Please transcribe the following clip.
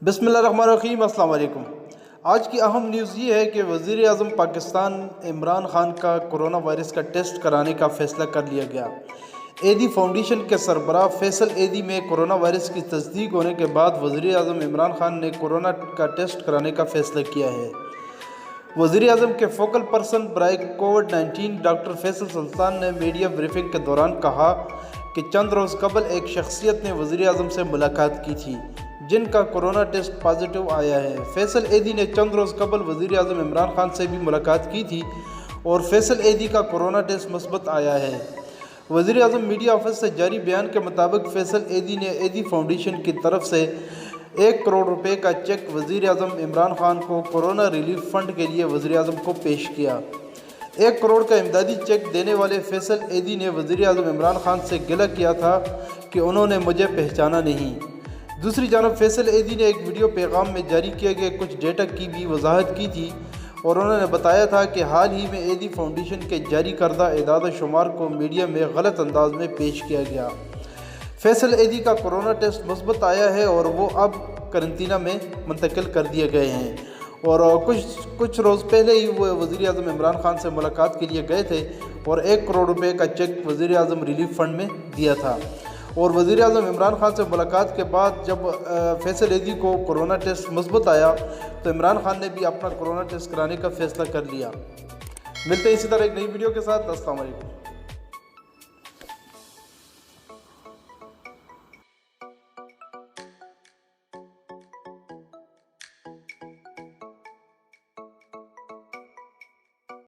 बिस्मिल्लाहिर्रहमानिर्रहीम। अस्सलाम वालेकुम। आज की अहम न्यूज़ ये है कि वज़ीर आज़म पाकिस्तान इमरान खान का कोरोना वायरस का टेस्ट कराने का फ़ैसला कर लिया गया। एदी फाउंडेशन के सरबराह फैसल एदी में कोरोना वायरस की तस्दीक होने के बाद वज़ीर आज़म इमरान खान ने कोरोना का टेस्ट कराने का फ़ैसला किया है। वज़ीर आज़म के फोकल पर्सन बराए कोविड-19 डॉक्टर फैसल सुल्तान ने मीडिया ब्रीफिंग के दौरान कहा कि चंद रोज़ कबल एक शख्सियत ने वज़ीर आज़म से मुलाकात की थी जिनका कोरोना टेस्ट पॉजिटिव आया है। फैसल एदी ने चंद रोज़ कबल वज़ीर आज़म इमरान खान से भी मुलाकात की थी और फैसल एदी का कोरोना टेस्ट मुस्बत आया है। वज़ीर आज़म मीडिया ऑफिस से जारी बयान के मुताबिक फैसल एदी ने एदी फाउंडेशन की तरफ से 1 करोड़ रुपए का चेक वज़ीर आज़म इमरान खान को कोरोना रिलीफ फंड के लिए वज़ीर आज़म को पेश किया। 1 करोड़ का इमदादी चेक देने वाले फैसल एदी ने वज़ीर आज़म इमरान खान से गिला किया था कि उन्होंने मुझे पहचाना नहीं। दूसरी जानब फैसल एदी ने एक वीडियो पैगाम में जारी किए गए कुछ डेटा की भी वजाहत की थी और उन्होंने बताया था कि हाल ही में एदी फाउंडेशन के जारी करदा एदाद शुमार को मीडिया में गलत अंदाज में पेश किया गया। फैसल एदी का कोरोना टेस्ट मुस्बत आया है और वो अब करंतना में मुंतकिल कर दिए गए हैं और कुछ रोज़ पहले ही वो वज़ीर आज़म इमरान खान से मुलाकात के लिए गए थे और 1 करोड़ रुपए का चेक वज़ीर आज़म रिलीफ फंड में दिया था। और वज़ीर आज़म इमरान खान से मुलाकात के बाद जब फैसल एदी को कोरोना टेस्ट मुस्बत आया तो इमरान खान ने भी अपना कोरोना टेस्ट कराने का फ़ैसला कर लिया। मिलते हैं इसी तरह एक नई वीडियो के साथ। अस्सलाम वालेकुम।